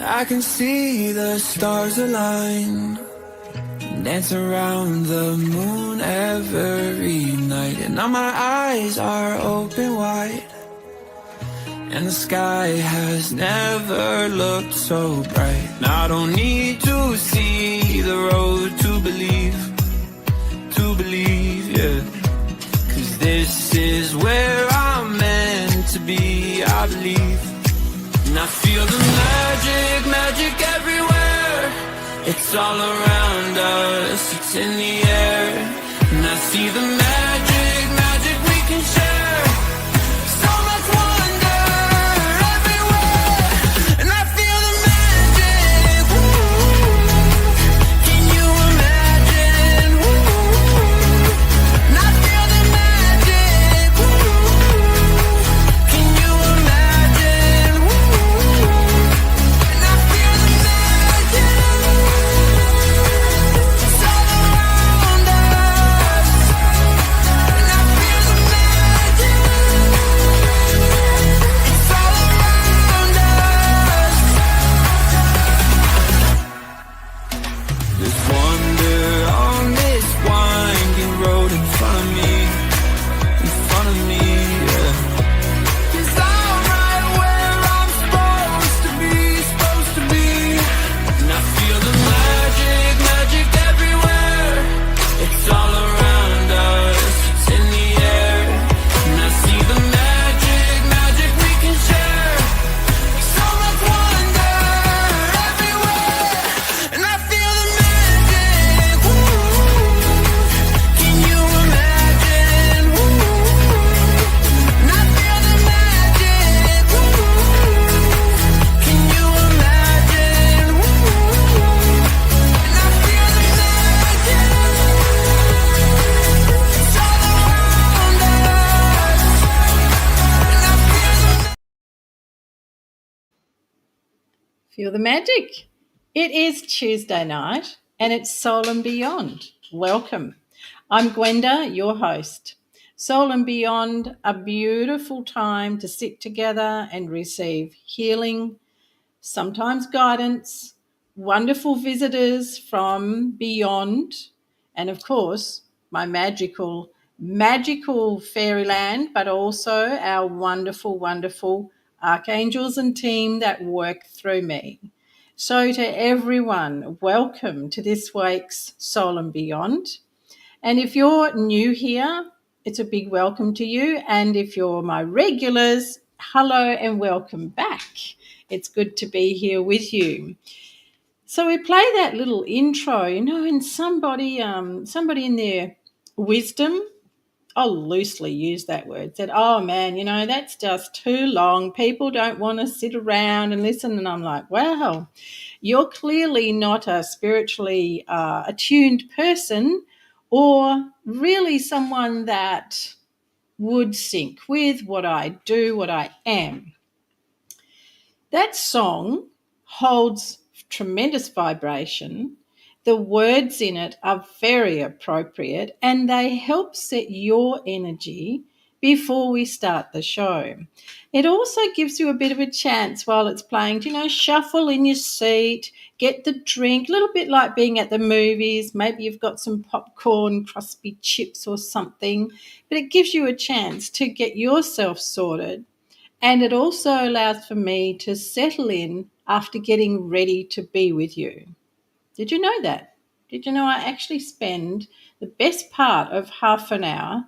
I can see the stars align, dance around the moon every night. And now my eyes are open wide, and the sky has never looked so bright. Now I don't need to see the road to believe, yeah. 'Cause this is where I'm meant to be, I believe. And I feel the magic everywhere. It's all around us, it's in the air. And I see the magic we can share. So much wonder everywhere. And I feel the magic, can you imagine? And I feel the magic, can you imagine? And I feel the magic, it's all around us. And I feel the magic, it's all around us. There's wonder on this winding road in front of me, yeah. 'Cause I'm right where I'm supposed to be. And I feel the magic everywhere. It's all around us, it's in the air. And I see the magic we can share. So much wonder everywhere. And I feel the magic, can you imagine? And I feel the magic, can you imagine? And I feel the magic, it's all around us. And I Feel the magic. It is Tuesday night and it's Soul and Beyond. Welcome. I'm Gwenda, your host. Soul and Beyond, a beautiful time to sit together and receive healing, sometimes guidance, wonderful visitors from beyond, and of course, my magical fairyland, but also our wonderful archangels and team that work through me. So to everyone, welcome to this week's Soul and Beyond. And if you're new here, it's a big welcome to you. And if you're my regulars, hello and welcome back. It's good to be here with you. So we play that little intro, and somebody in their wisdom, I'll loosely use that word, said, oh man, that's just too long. People don't want to sit around and listen. And I'm like, wow, you're clearly not a spiritually attuned person, or really someone that would sync with what I do, what I am. That song holds tremendous vibration. The words in it are very appropriate and they help set your energy before we start the show. It also gives you a bit of a chance while it's playing to, shuffle in your seat, get the drink, a little bit like being at the movies. Maybe you've got some popcorn, crispy chips or something, but it gives you a chance to get yourself sorted. And it also allows for me to settle in after getting ready to be with you. Did you know that? Did you know I actually spend the best part of half an hour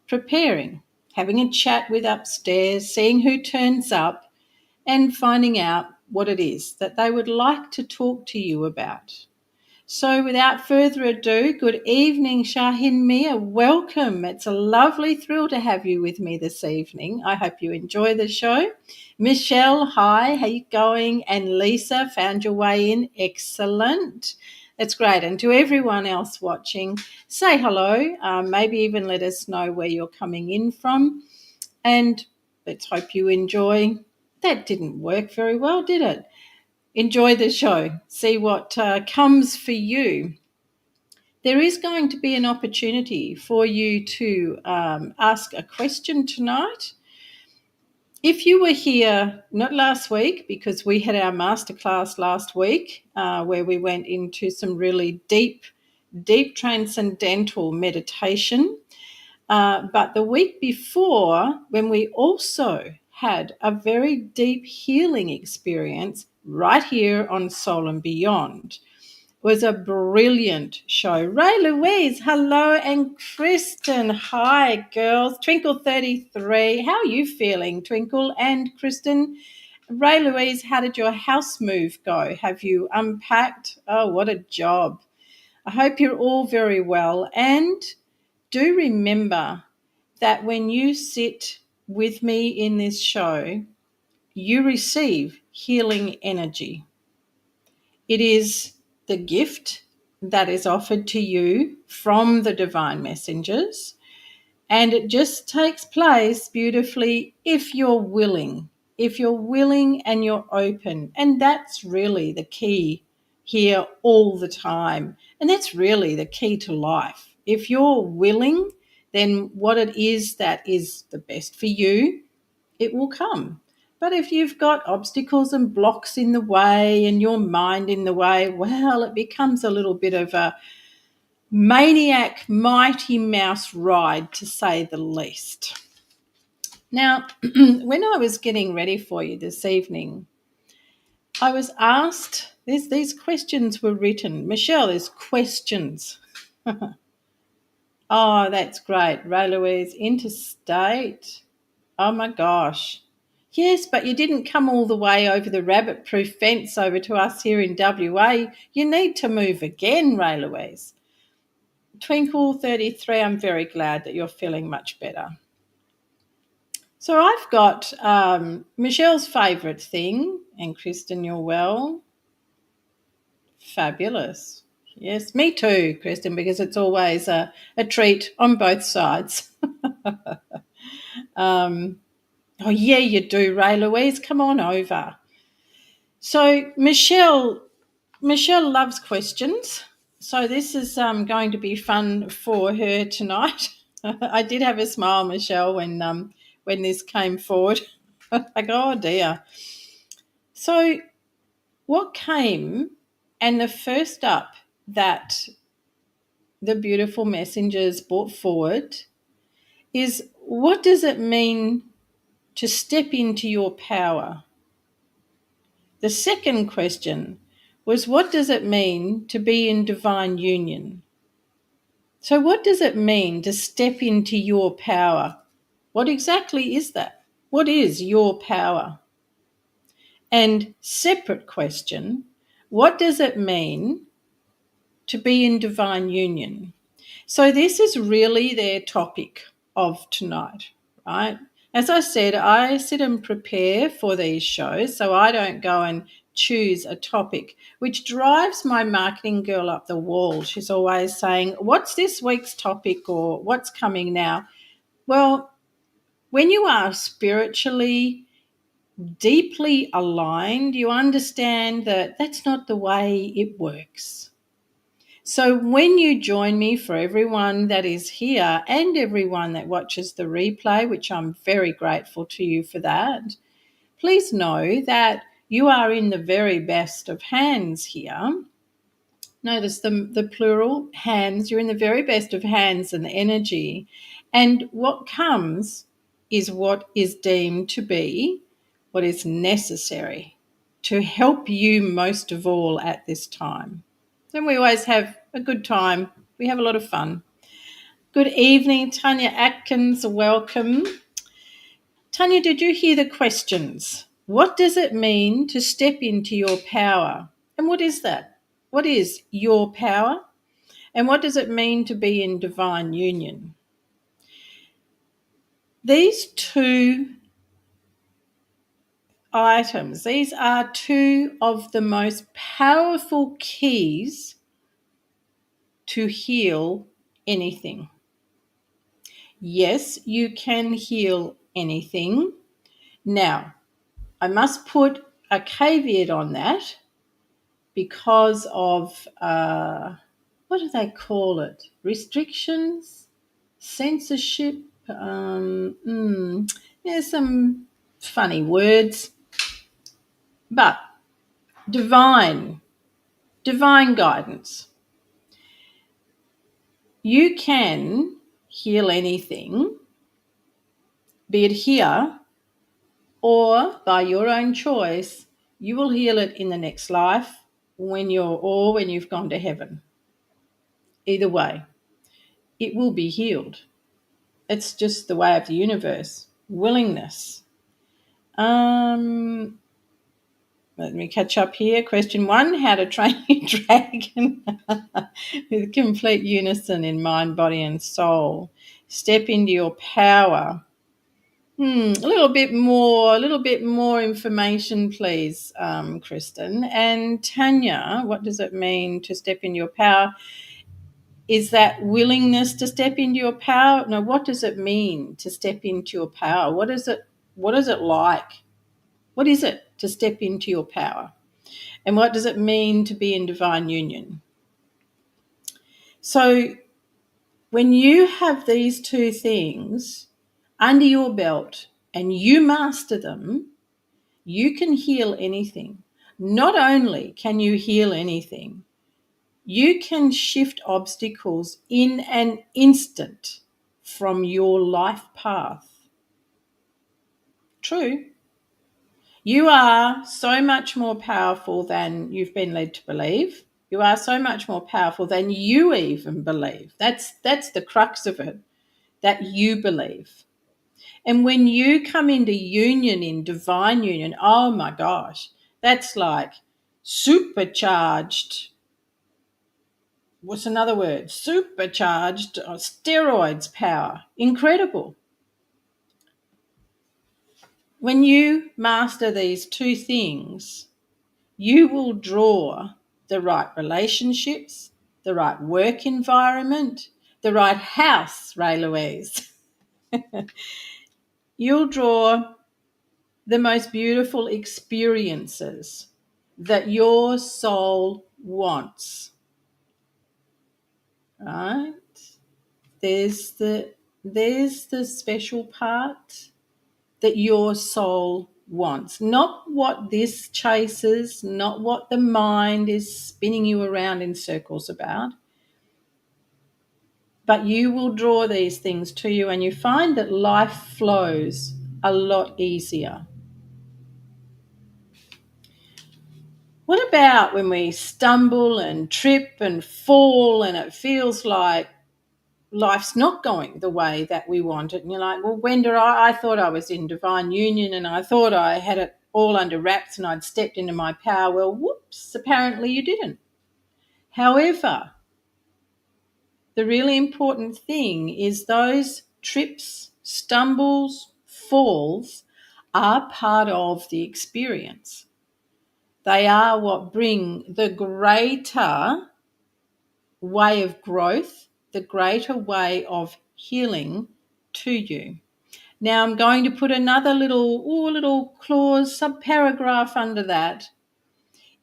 preparing, having a chat with upstairs, seeing who turns up, and finding out what it is that they would like to talk to you about? So without further ado, good evening, Shahin Mia. Welcome. It's a lovely thrill to have you with me this evening. I hope you enjoy the show. Michelle, hi, how you going? And Lisa, found your way in. Excellent. That's great. And to everyone else watching, say hello. Maybe even let us know where you're coming in from. And let's hope you enjoy. That didn't work very well, did it? Enjoy the show. See what comes for you. There is going to be an opportunity for you to ask a question tonight. If you were here, not last week, because we had our masterclass last week where we went into some really deep transcendental meditation, but the week before, when we also had a very deep healing experience right here on Soul and Beyond, was a brilliant show. Ray Louise, hello, and Kristen, hi, girls. Twinkle 33, how are you feeling, Twinkle and Kristen? Ray Louise, how did your house move go? Have you unpacked? Oh, what a job. I hope you're all very well. And do remember that when you sit with me in this show, you receive healing energy. It is the gift that is offered to you from the divine messengers, and it just takes place beautifully if you're willing. If you're willing and you're open. And that's really the key here all the time. And that's really the key to life. If you're willing, then what it is that is the best for you, it will come. But if you've got obstacles and blocks in the way and your mind in the way, well, it becomes a little bit of a maniac, mighty mouse ride, to say the least. Now, when I was getting ready for you this evening, I was asked, these questions were written. Michelle, there's questions. Oh, that's great. Ray Louise, interstate. Oh my gosh. Yes, but you didn't come all the way over the rabbit-proof fence over to us here in WA. You need to move again, Ray Louise. Twinkle 33, I'm very glad that you're feeling much better. So I've got Michelle's favourite thing, and Kristen, you're well. Fabulous. Yes, me too, Kristen, because it's always a treat on both sides. Oh, yeah, you do, Ray Louise. Come on over. So Michelle loves questions. So this is going to be fun for her tonight. I did have a smile, Michelle, when this came forward. Like, oh dear. So what came, and the first up that the beautiful messengers brought forward is, what does it mean to step into your power? The second question was, what does it mean to be in divine union? So what does it mean to step into your power? What exactly is that? What is your power? And separate question, what does it mean to be in divine union? So this is really their topic of tonight, right? As I said, I sit and prepare for these shows, so I don't go and choose a topic, which drives my marketing girl up the wall. She's always saying, what's this week's topic, or what's coming now? Well, when you are spiritually deeply aligned, you understand that that's not the way it works. So when you join me, for everyone that is here and everyone that watches the replay, which I'm very grateful to you for that, please know that you are in the very best of hands here. Notice the plural, hands. You're in the very best of hands and energy. And what comes is what is deemed to be what is necessary to help you most of all at this time. And we always have a good time. We have a lot of fun. Good evening, Tanya Atkins. Welcome. Tanya, did you hear the questions? What does it mean to step into your power? And what is that? What is your power? And what does it mean to be in divine union? These two items, these are two of the most powerful keys to heal anything. Yes, you can heal anything. Now, I must put a caveat on that because of, what do they call it? Restrictions? Censorship? There's some funny words, but divine guidance. You can heal anything, be it here or by your own choice. You will heal it in the next life when you've gone to heaven. Either way, it will be healed. It's just the way of the universe. Willingness. Let me catch up here. Question 1, how to train your dragon with complete unison in mind, body, and soul. Step into your power. A little bit more information, please, Kristen. And Tanya, what does it mean to step into your power? Is that willingness to step into your power? No, what does it mean to step into your power? What is it like? What is it to step into your power? And what does it mean to be in divine union? So when you have these two things under your belt and you master them, you can heal anything. Not only can you heal anything, you can shift obstacles in an instant from your life path. True. You are so much more powerful than you've been led to believe. You are so much more powerful than you even believe. That's the crux of it, that you believe. And when you come into union, in divine union, oh my gosh, that's like supercharged. What's another word? Supercharged steroids power. Incredible. When you master these two things, you will draw the right relationships, the right work environment, the right house, Ray Louise. You'll draw the most beautiful experiences that your soul wants. Right? There's the special part that your soul wants. Not what this chases, not what the mind is spinning you around in circles about. But you will draw these things to you and you find that life flows a lot easier. What about when we stumble and trip and fall and it feels like life's not going the way that we want it? And you're like, well, Gwenda, I thought I was in divine union and I thought I had it all under wraps and I'd stepped into my power. Well, whoops, apparently you didn't. However, the really important thing is those trips, stumbles, falls are part of the experience. They are what bring the greater way of growth, the greater way of healing to you. Now I'm going to put another little clause, subparagraph under that.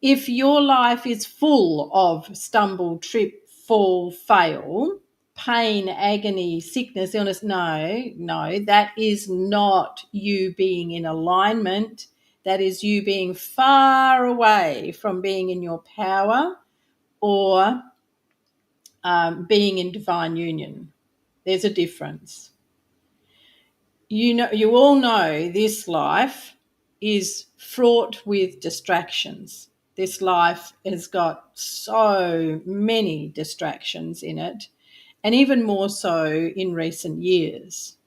If your life is full of stumble, trip, fall, fail, pain, agony, sickness, illness, no, that is not you being in alignment. That is you being far away from being in your power or being in divine union. There's a difference. You all know this life is fraught with distractions. This life has got so many distractions in it, and even more so in recent years.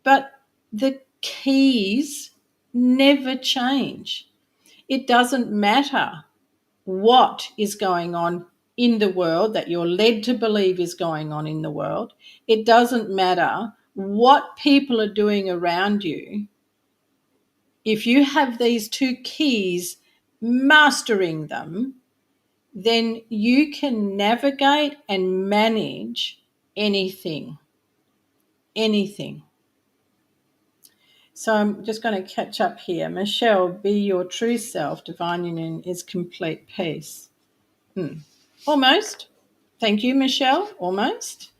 But the keys never change. It doesn't matter what is going on in the world that you're led to believe is going on in the world. It doesn't matter what people are doing around you. If you have these two keys, mastering them, then you can navigate and manage anything. Anything. So I'm just going to catch up here. Michelle, be your true self. Divine union is complete peace. Almost. Thank you, Michelle. Almost.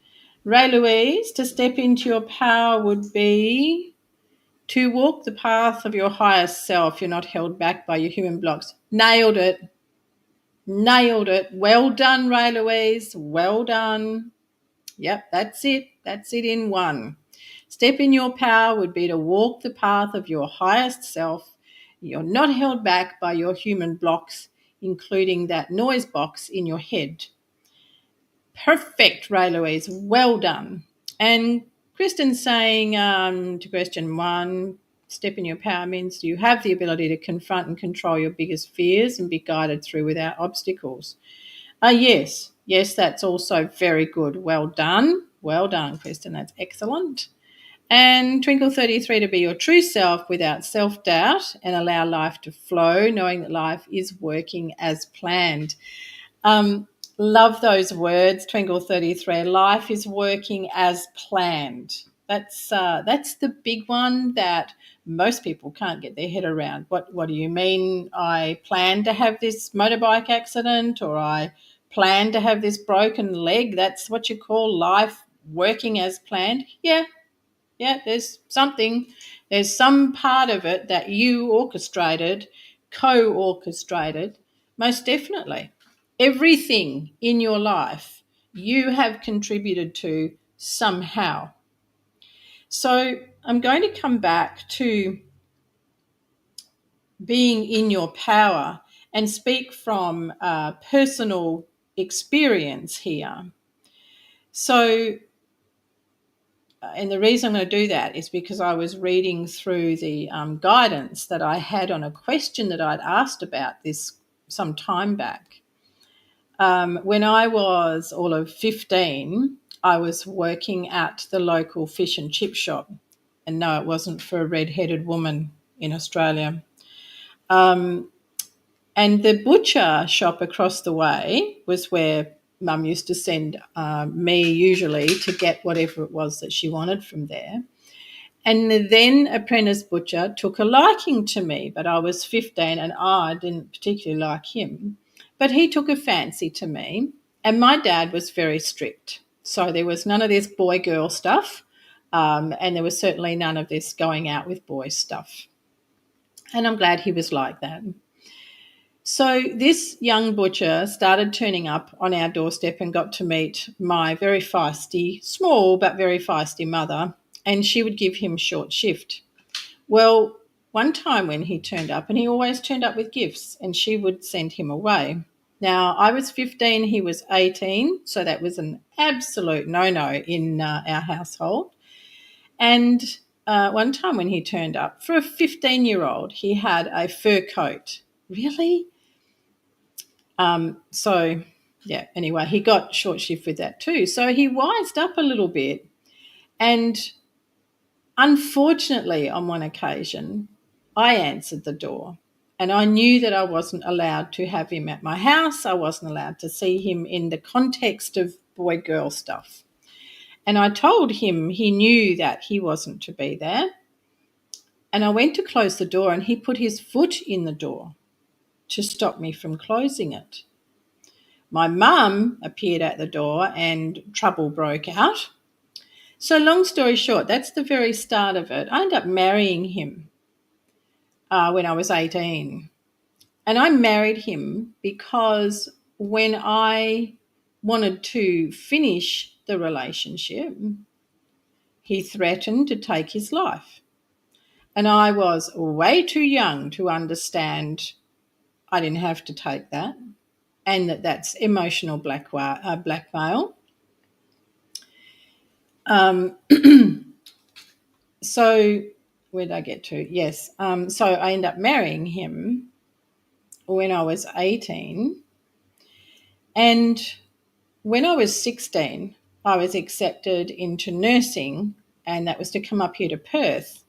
Ray Louise, to step into your power would be To walk the path of your highest self, you're not held back by your human blocks. Nailed it. Nailed it. Well done, Ray Louise. Well done. Yep, that's it. That's it in one. Step in your power would be to walk the path of your highest self. You're not held back by your human blocks, including that noise box in your head. Perfect, Ray Louise. Well done. And Kristen's saying to question one, step in your power means you have the ability to confront and control your biggest fears and be guided through without obstacles. Yes, that's also very good. Well done. Well done, Kristen. That's excellent. And Twinkle33, to be your true self without self-doubt and allow life to flow, knowing that life is working as planned. Love those words, Twinkle33. Life is working as planned. That's the big one that most people can't get their head around. What do you mean? I plan to have this motorbike accident, or I plan to have this broken leg? That's what you call life working as planned? Yeah, there's some part of it that you orchestrated, co-orchestrated, most definitely. Everything in your life you have contributed to somehow. So I'm going to come back to being in your power and speak from personal experience here. So and the reason I'm going to do that is because I was reading through the guidance that I had on a question that I'd asked about this some time back. When I was all of 15, I was working at the local fish and chip shop. And no, it wasn't for a red-headed woman in Australia. And the butcher shop across the way was where Mum used to send me usually to get whatever it was that she wanted from there. And the then apprentice butcher took a liking to me, but I was 15 and I didn't particularly like him. But he took a fancy to me, and my dad was very strict. So there was none of this boy-girl stuff, and there was certainly none of this going out with boys stuff. And I'm glad he was like that. So this young butcher started turning up on our doorstep and got to meet my very feisty, small but very feisty mother, and she would give him short shift. Well, one time when he turned up, and he always turned up with gifts, and she would send him away. Now, I was 15, he was 18, so that was an absolute no-no in our household. And one time when he turned up, for a 15-year-old, he had a fur coat. Really? Anyway, he got short shift with that too. So he wised up a little bit. And unfortunately, on one occasion, I answered the door. And I knew that I wasn't allowed to have him at my house. I wasn't allowed to see him in the context of boy-girl stuff. And I told him he knew that he wasn't to be there. And I went to close the door, and he put his foot in the door to stop me from closing it. My mum appeared at the door and trouble broke out. So long story short, that's the very start of it. I ended up marrying him when I was 18. And I married him because when I wanted to finish the relationship, he threatened to take his life. And I was way too young to understand I didn't have to take that, and that's emotional blackmail. So where did I get to? Yes. So I ended up marrying him when I was 18. And when I was 16, I was accepted into nursing, and that was to come up here to Perth.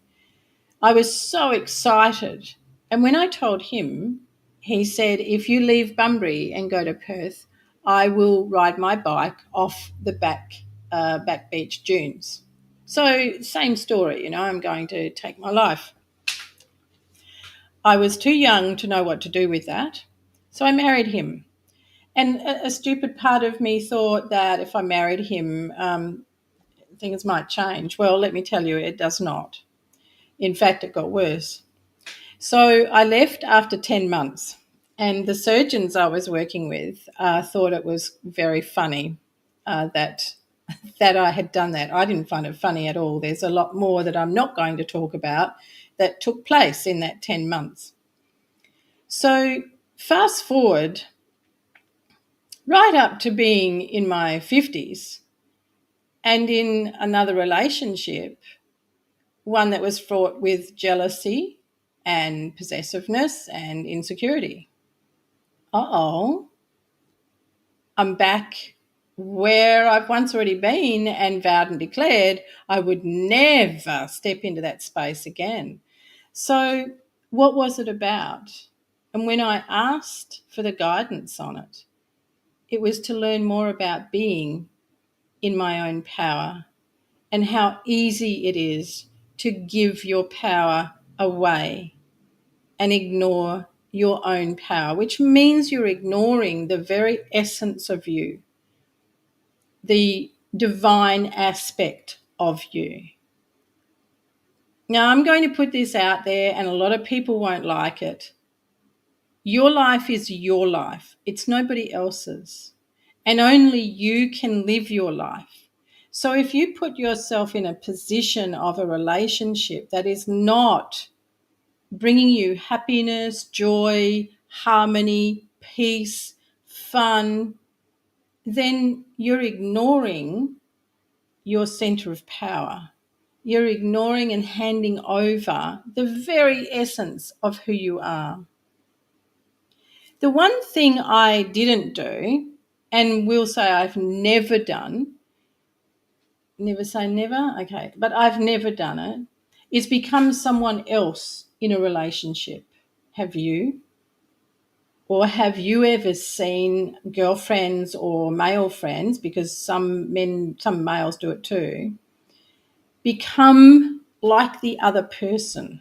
I was so excited. And when I told him, he said, if you leave Bunbury and go to Perth, I will ride my bike off the back beach dunes. So same story, I'm going to take my life. I was too young to know what to do with that, so I married him. And a stupid part of me thought that if I married him, things might change. Well, let me tell you, it does not. In fact, it got worse. So I left after 10 months, and the surgeons I was working with thought it was very funny that I had done that. I didn't find it funny at all. There's a lot more that I'm not going to talk about that took place in that 10 months. So fast forward right up to being in my 50s and in another relationship, one that was fraught with jealousy and possessiveness and insecurity. Uh-oh, I'm back where I've once already been and vowed and declared I would never step into that space again. So what was it about? And when I asked for the guidance on it, it was to learn more about being in my own power and how easy it is to give your power away and ignore your own power, which means you're ignoring the very essence of you, the divine aspect of you. Now, I'm going to put this out there, and a lot of people won't like it. Your life is your life. It's nobody else's. And only you can live your life. So if you put yourself in a position of a relationship that is not bringing you happiness, joy, harmony, peace, fun, then you're ignoring your center of power. You're ignoring and handing over the very essence of who you are. The one thing I didn't do, and will say I've never done, never say never, okay, but I've never done it, is become someone else in a relationship. Have you? Or have you ever seen girlfriends or male friends, because some males do it too, become like the other person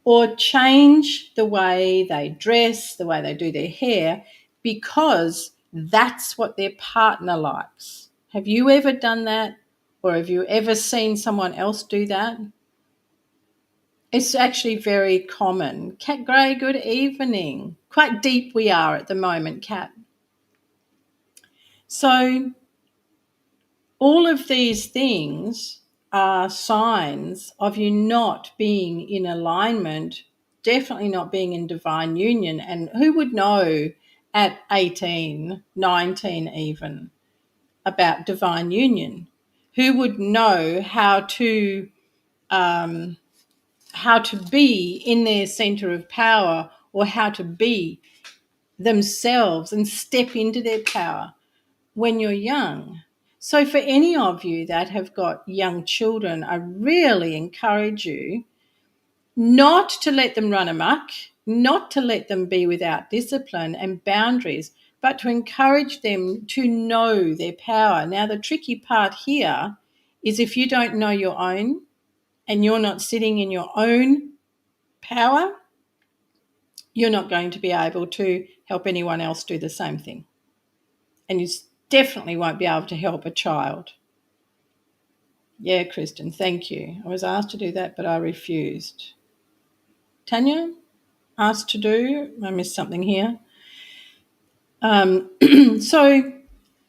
or change the way they dress, the way they do their hair, because that's what their partner likes? Have you ever done that? Or have you ever seen someone else do that? It's actually very common. Kat Gray, good evening. Quite deep we are at the moment, Kat. So all of these things are signs of you not being in alignment, definitely not being in divine union. And who would know at 18, 19 even, about divine union? Who would know how to be in their center of power, or how to be themselves and step into their power when you're young? So for any of you that have got young children, I really encourage you not to let them run amok, not to let them be without discipline and boundaries, but to encourage them to know their power. Now, the tricky part here is if you don't know your own and you're not sitting in your own power, you're not going to be able to help anyone else do the same thing. And you definitely won't be able to help a child. Yeah, Kristen, thank you. I was asked to do that, but I refused. Tanya, asked to do, I missed something here. So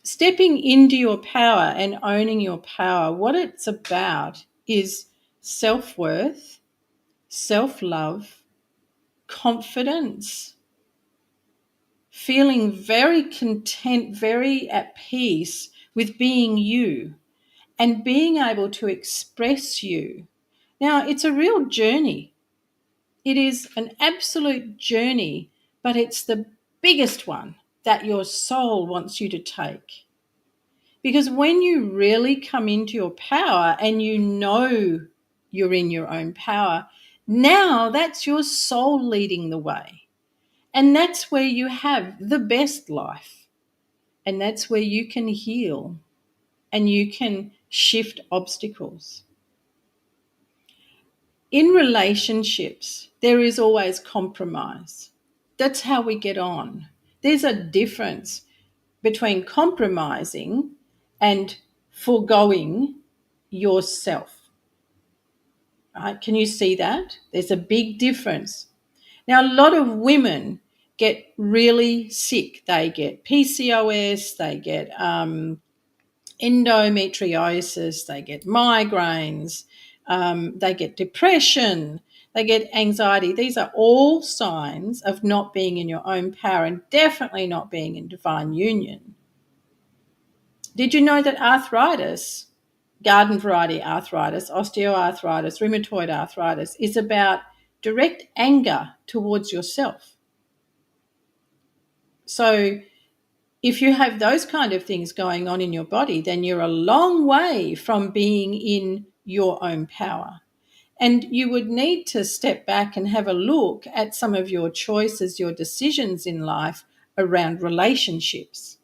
stepping into your power and owning your power, what it's about is self-worth, self-love, confidence, feeling very content, very at peace with being you and being able to express you. Now, it's a real journey. It is an absolute journey, but it's the biggest one that your soul wants you to take. Because when you really come into your power and you know you're in your own power, now that's your soul leading the way. And that's where you have the best life. And that's where you can heal and you can shift obstacles. In relationships, there is always compromise. That's how we get on. There's a difference between compromising and foregoing yourself. Right? Can you see that? There's a big difference. Now, a lot of women get really sick. They get PCOS, they get endometriosis, they get migraines, they get depression, they get anxiety. These are all signs of not being in your own power and definitely not being in divine union. Did you know that arthritis, garden variety arthritis, osteoarthritis, rheumatoid arthritis, is about direct anger towards yourself? So if you have those kind of things going on in your body, then you're a long way from being in your own power. And you would need to step back and have a look at some of your choices, your decisions in life around relationships.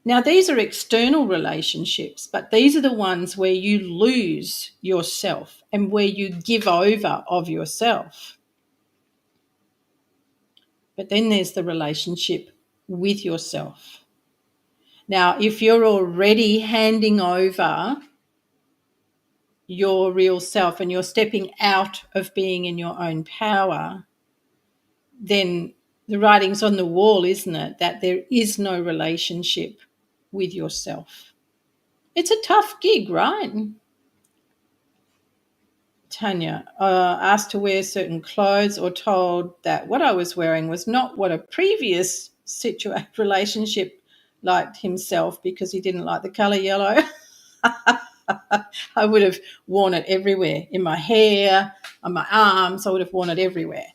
Now, these are external relationships, but these are the ones where you lose yourself and where you give over of yourself. But then there's the relationship with yourself. Now, if you're already handing over your real self and you're stepping out of being in your own power, then the writing's on the wall, isn't it? That there is no relationship with yourself. It's a tough gig, right? Tanya, asked to wear certain clothes or told that what I was wearing was not what a previous relationship liked himself because he didn't like the colour yellow. I would have worn it everywhere, in my hair, on my arms. I would have worn it everywhere.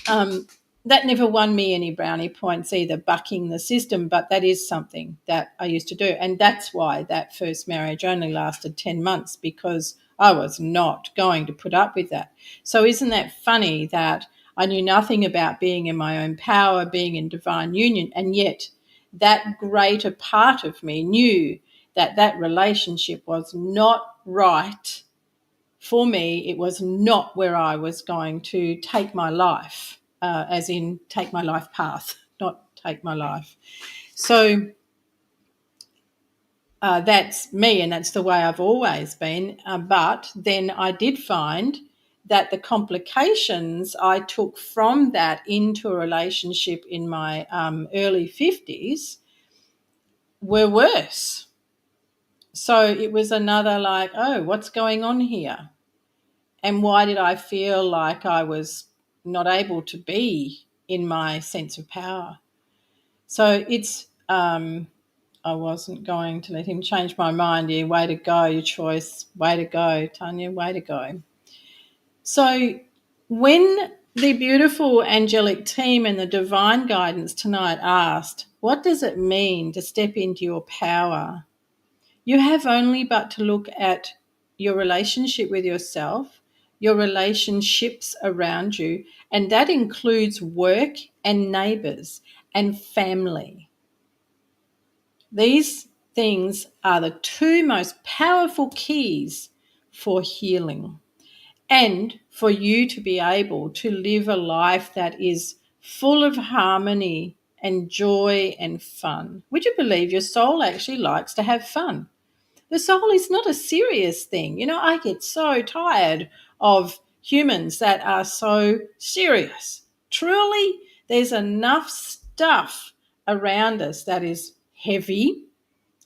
That never won me any brownie points either, bucking the system, but that is something that I used to do. And that's why that first marriage only lasted 10 months, because I was not going to put up with that. So isn't that funny that I knew nothing about being in my own power, being in divine union, and yet that greater part of me knew that that relationship was not right for me. It was not where I was going to take my life, as in take my life path, not take my life. So that's me, and that's the way I've always been. But then I did find that the complications I took from that into a relationship in my early 50s were worse. So it was another like, oh, what's going on here? And why did I feel like I was not able to be in my sense of power? So it's, I wasn't going to let him change my mind. Yeah, way to go, your choice. Way to go, Tanya, way to go. So when the beautiful angelic team and the divine guidance tonight asked, what does it mean to step into your power? You have only but to look at your relationship with yourself, your relationships around you, and that includes work and neighbours and family. These things are the two most powerful keys for healing and for you to be able to live a life that is full of harmony and joy and fun. Would you believe your soul actually likes to have fun? The soul is not a serious thing. You know, I get so tired of humans that are so serious. Truly, there's enough stuff around us that is heavy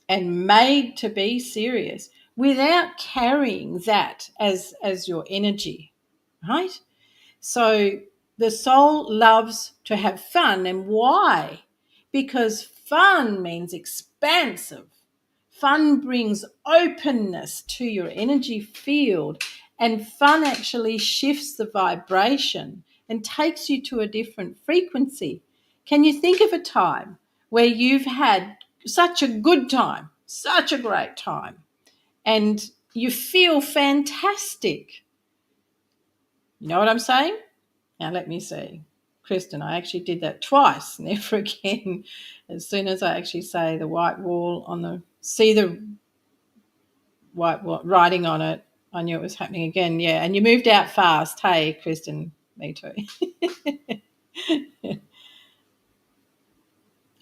and made to be serious without carrying that as your energy, right? So the soul loves to have fun. And why? Because fun means expansive. Fun brings openness to your energy field, and fun actually shifts the vibration and takes you to a different frequency. Can you think of a time where you've had such a good time, such a great time, and you feel fantastic? You know what I'm saying? Now let me see. Kristen, I actually did that twice, never again. As soon as I actually say the white wall on the, see the white wall, writing on it, I knew it was happening again. Yeah, and you moved out fast. Hey, Kristen, me too.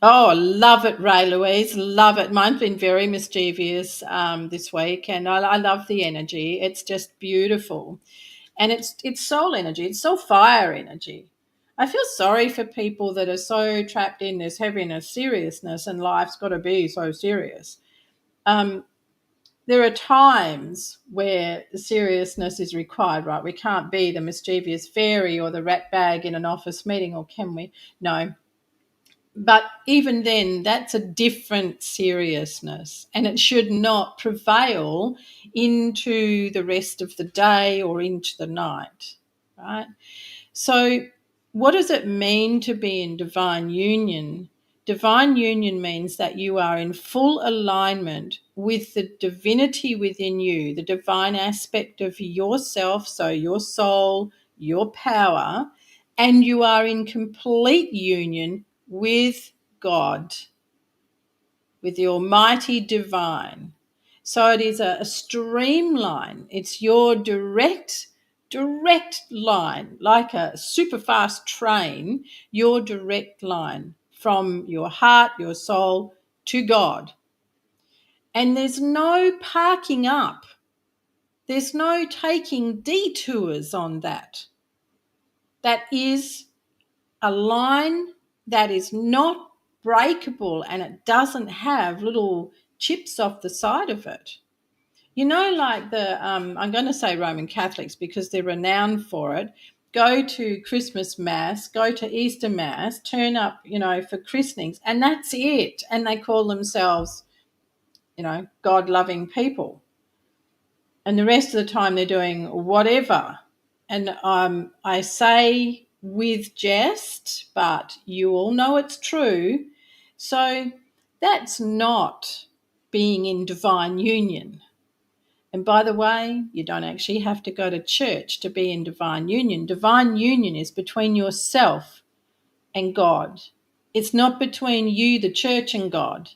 Oh, love it, Ray Louise. Love it. Mine's been very mischievous this week, and I love the energy. It's just beautiful, and it's soul energy. It's soul fire energy. I feel sorry for people that are so trapped in this heaviness, seriousness, and life's got to be so serious. Um, there are times where the seriousness is required, right? We can't be the mischievous fairy or the rat bag in an office meeting, or can we? No, but even then, that's a different seriousness, and it should not prevail into the rest of the day or into the night, right? So, what does it mean to be in divine union? Divine union means that you are in full alignment with the divinity within you, the divine aspect of yourself, so your soul, your power, and you are in complete union with God, with the Almighty Divine. So it is a streamline. It's your direct line, like a super fast train, your direct line from your heart, your soul to God. And there's no parking up. There's no taking detours on that. That is a line that is not breakable, and it doesn't have little chips off the side of it. You know, like I'm going to say Roman Catholics because they're renowned for it, go to Christmas Mass, go to Easter Mass, turn up, for christenings, and that's it. And they call themselves, God-loving people. And the rest of the time they're doing whatever. And I say with jest, but you all know it's true. So that's not being in divine union. And by the way, you don't actually have to go to church to be in divine union. Divine union is between yourself and God. It's not between you, the church, and God.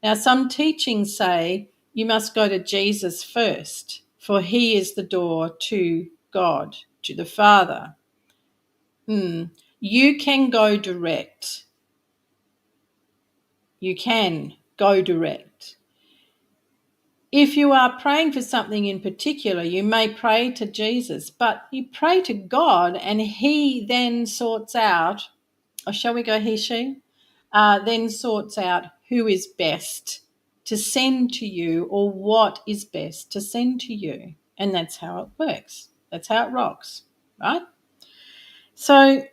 Now, some teachings say you must go to Jesus first, for he is the door to God, to the Father. You can go direct. You can go direct. If you are praying for something in particular, you may pray to Jesus, but you pray to God and he then sorts out, or shall we go he, she? Then sorts out who is best to send to you or what is best to send to you. And that's how it works. That's how it rocks, right? So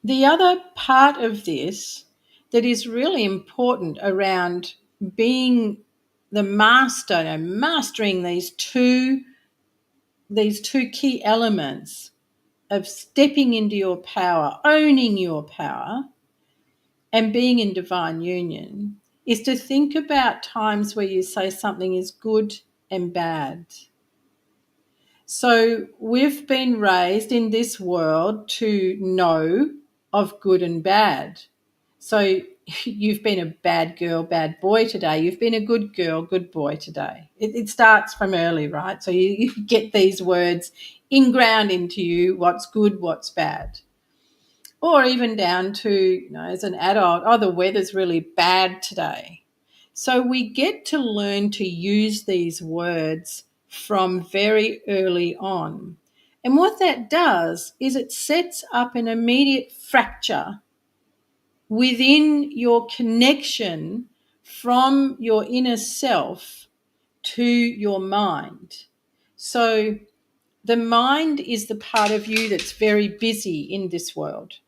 the other part of this that is really important around being the master, mastering these two key elements of stepping into your power, owning your power, and being in divine union, is to think about times where you say something is good and bad. So we've been raised in this world to know of good and bad. So you've been a bad girl, bad boy today. You've been a good girl, good boy today. It starts from early, right? So you get these words inground into you, what's good, what's bad. Or even down to, as an adult, oh, the weather's really bad today. So we get to learn to use these words from very early on. And what that does is it sets up an immediate fracture within your connection from your inner self to your mind. So the mind is the part of you that's very busy in this world,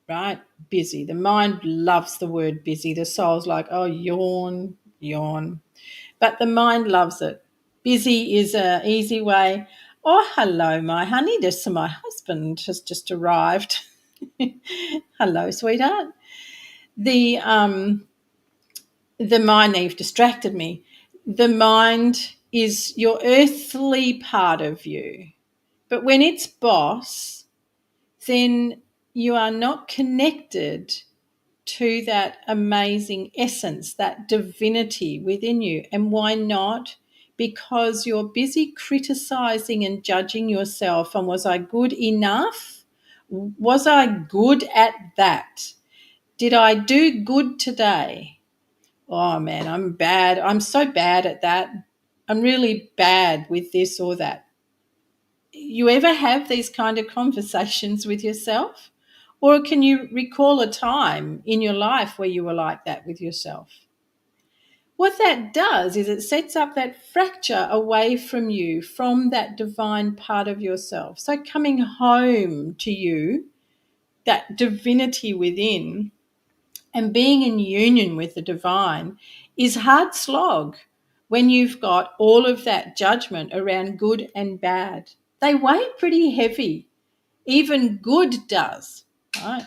right? Busy. The mind loves the word busy. The soul's like, oh, yawn, yawn. But the mind loves it. Busy is an easy way. Oh, hello, my honey. My husband has just arrived. Hello, sweetheart. The mind, you've distracted me. The mind is your earthly part of you. But when it's boss, then you are not connected to that amazing essence, that divinity within you. And why not? Because you're busy criticizing and judging yourself. And was I good enough? Was I good at that? Did I do good today? Oh man, I'm bad. I'm so bad at that. I'm really bad with this or that. You ever have these kind of conversations with yourself? Or can you recall a time in your life where you were like that with yourself? What that does is it sets up that fracture away from you, from that divine part of yourself. So coming home to you, that divinity within, and being in union with the divine is hard slog when you've got all of that judgment around good and bad. They weigh pretty heavy. Even good does, right?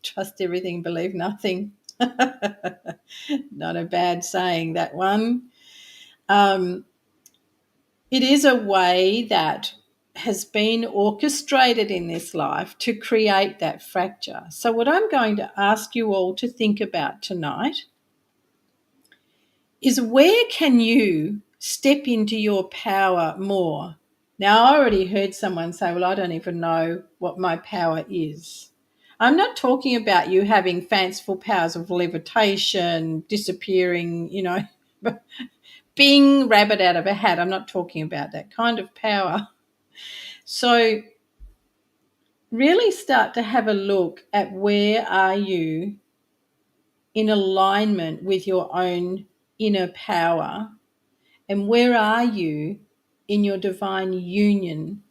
Trust everything, believe nothing. Not a bad saying, that one. Um, it is a way that has been orchestrated in this life to create that fracture. So, what I'm going to ask you all to think about tonight is, where can you step into your power more? Now, I already heard someone say, well, I don't even know what my power is. I'm not talking about you having fanciful powers of levitation, disappearing, being rabbit out of a hat. I'm not talking about that kind of power. So really start to have a look at, where are you in alignment with your own inner power, and where are you in your divine union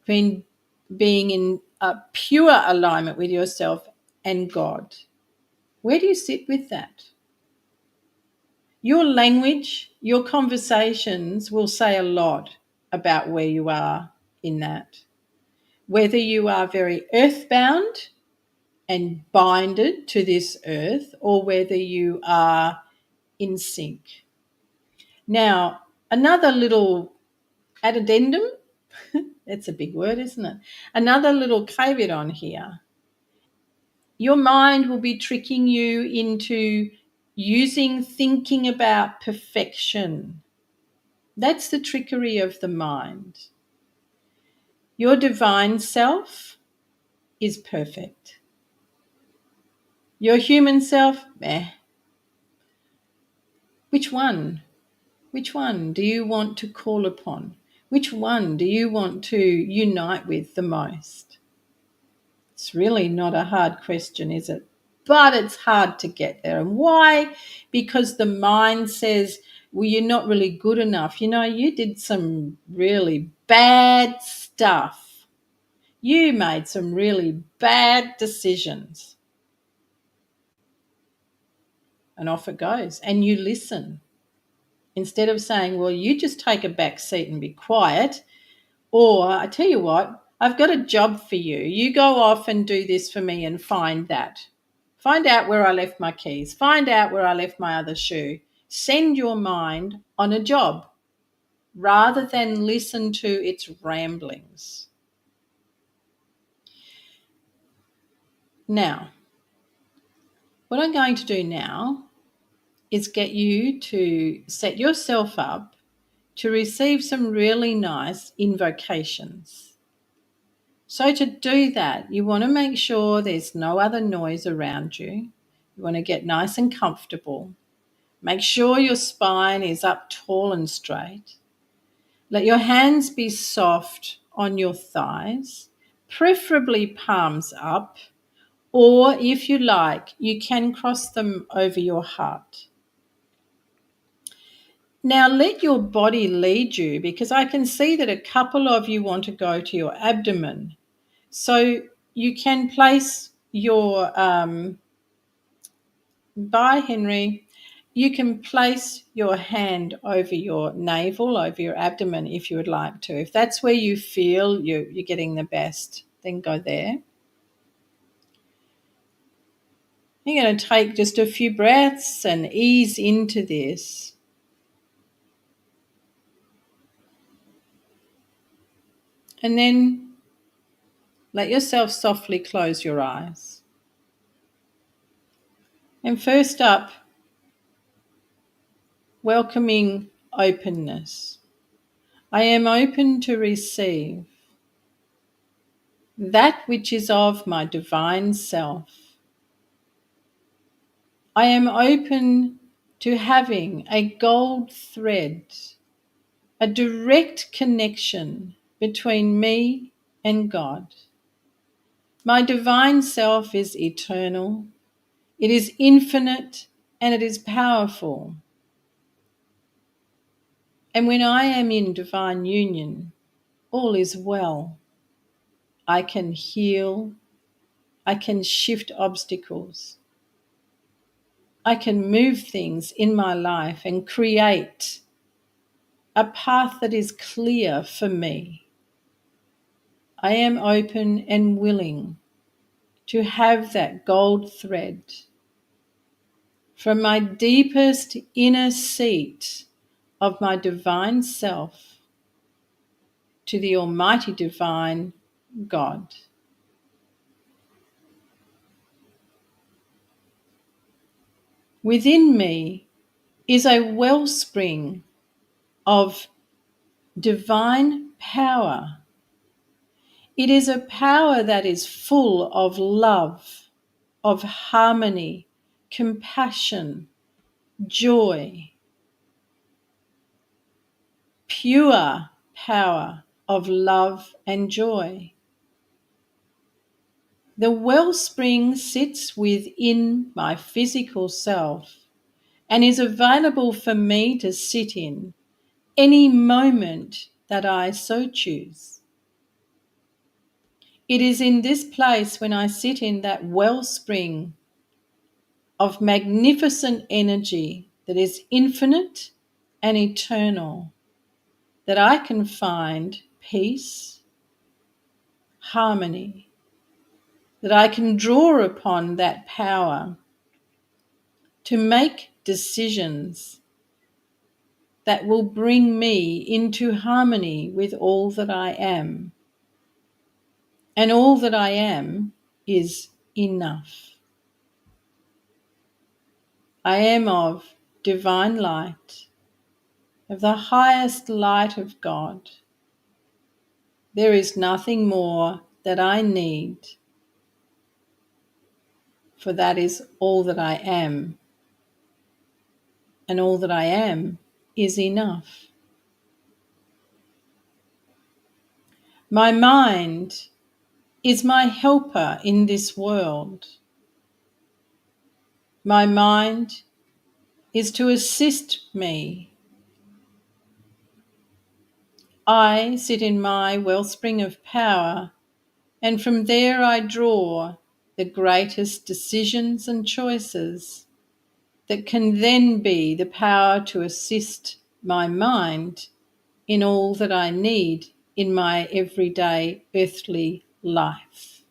between being in a pure alignment with yourself and God. Where do you sit with that? Your language, your conversations will say a lot about where you are in that. Whether you are very earthbound and binded to this earth, or whether you are in sync. Now, another little addendum, that's a big word, isn't it? Another little caveat on here. Your mind will be tricking you into thinking about perfection. That's the trickery of the mind. Your divine self is perfect. Your human self, Which one? Which one do you want to call upon? Which one do you want to unite with the most? It's really not a hard question, is it? But it's hard to get there. And why? Because the mind says, well, you're not really good enough. You did some really bad stuff. You made some really bad decisions. And off it goes. And you listen. Instead of saying, well, you just take a back seat and be quiet. Or, I tell you what, I've got a job for you. You go off and do this for me and find that. Find out where I left my keys. Find out where I left my other shoe. Send your mind on a job rather than listen to its ramblings. Now, what I'm going to do now is get you to set yourself up to receive some really nice invocations. So to do that, you want to make sure there's no other noise around you. You want to get nice and comfortable. Make sure your spine is up tall and straight. Let your hands be soft on your thighs, preferably palms up, or if you like, you can cross them over your heart. Now let your body lead you, because I can see that a couple of you want to go to your abdomen. So you can place your, bye Henry, you can place your hand over your navel, over your abdomen if you would like to. If that's where you feel you're getting the best, then go there. You're going to take just a few breaths and ease into this. And then let yourself softly close your eyes. And first up, welcoming openness. I am open to receive. that which is of my divine self. I am open to having a gold thread, a direct connection between me and God. My divine self is eternal, it is infinite, and it is powerful. And when I am in divine union, all is well. I can heal, I can shift obstacles, I can move things in my life and create a path that is clear for me. I am open and willing to have that gold thread from my deepest inner seat of my divine self to the Almighty Divine God. Within me is a wellspring of divine power. It is a power that is full of love, of harmony, compassion, joy, pure power of love and joy. The wellspring sits within my physical self and is available for me to sit in any moment that I so choose. It is in this place when I sit in that wellspring of magnificent energy that is infinite and eternal that I can find peace, harmony, that I can draw upon that power to make decisions that will bring me into harmony with all that I am. And all that I am is enough. I am of divine light, of the highest light of God. There is nothing more that I need, for that is all that I am. And all that I am is enough. My mind is my helper in this world. My mind is to assist me. I sit in my wellspring of power, and from there I draw the greatest decisions and choices that can then be the power to assist my mind in all that I need in my everyday earthly life.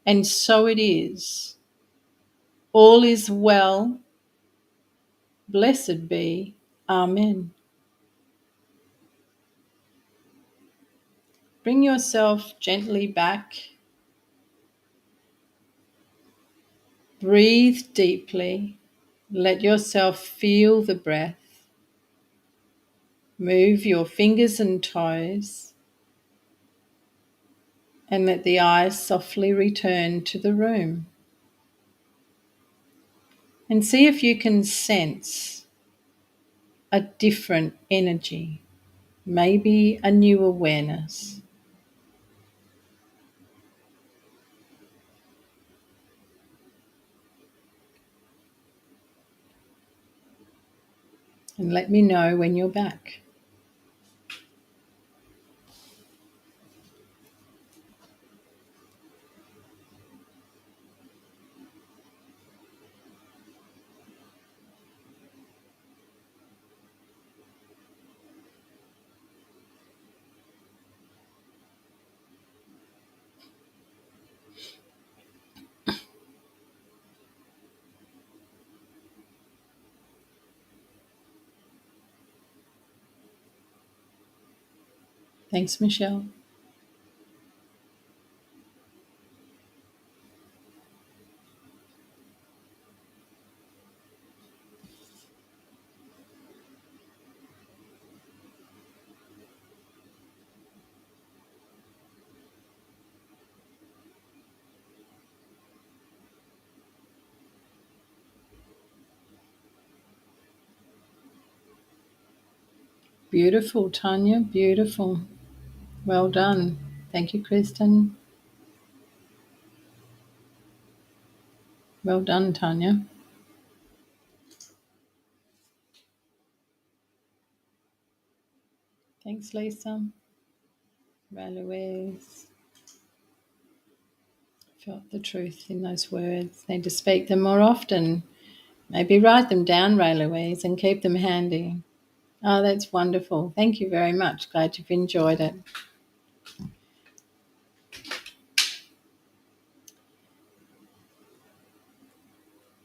And so it is. All is well. Blessed be. Amen. Bring yourself gently back. Breathe deeply. Let yourself feel the breath. Move your fingers and toes. And let the eyes softly return to the room. And see if you can sense a different energy, maybe a new awareness. And let me know when you're back. Thanks, Michelle. Beautiful, Tanya. Beautiful. Well done. Thank you, Kristen. Well done, Tanya. Thanks, Lisa. Ray Louise. Felt the truth in those words. Need to speak them more often. Maybe write them down, Ray Louise, and keep them handy. Oh, that's wonderful. Thank you very much. Glad you've enjoyed it.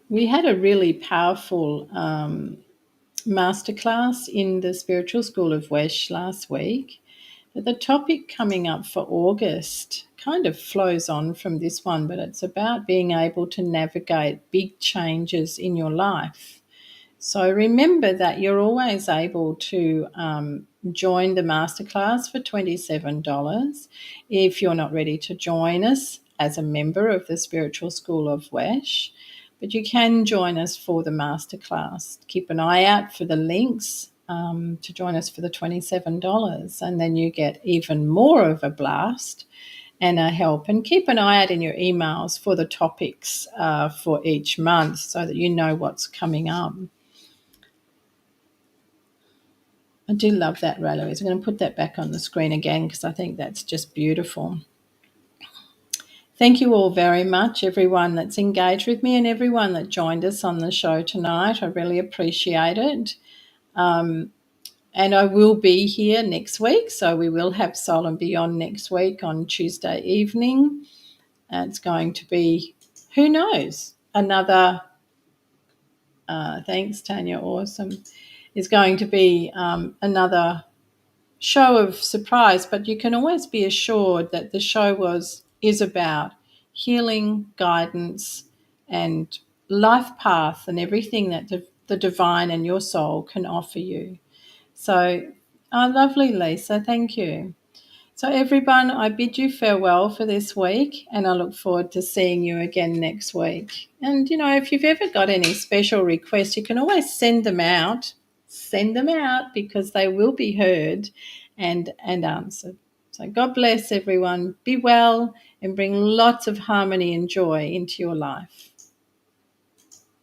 We had a really powerful masterclass in the Spiritual School of Wesh last week. But the topic coming up for August kind of flows on from this one, but it's about being able to navigate big changes in your life. So remember that you're always able to join the masterclass for $27 if you're not ready to join us as a member of the Spiritual School of Wesh. But you can join us for the masterclass. Keep an eye out for the links to join us for the $27, and then you get even more of a blast and a help. And keep an eye out in your emails for the topics for each month so that you know what's coming up. I do love that, Ray Louise. I'm going to put that back on the screen again because I think that's just beautiful. Thank you all very much, everyone that's engaged with me and everyone that joined us on the show tonight. I really appreciate it. And I will be here next week, so we will have Soul and Beyond next week on Tuesday evening. It's going to be, who knows, another, thanks, Tanya, awesome. It's going to be another show of surprise, but you can always be assured that the show is about healing, guidance, and life path and everything that the divine and your soul can offer you. So, lovely, Lisa. Thank you. So, everyone, I bid you farewell for this week, and I look forward to seeing you again next week. And, if you've ever got any special requests, you can always send them out. Send them out because they will be heard and answered. So, God bless everyone. Be well and bring lots of harmony and joy into your life.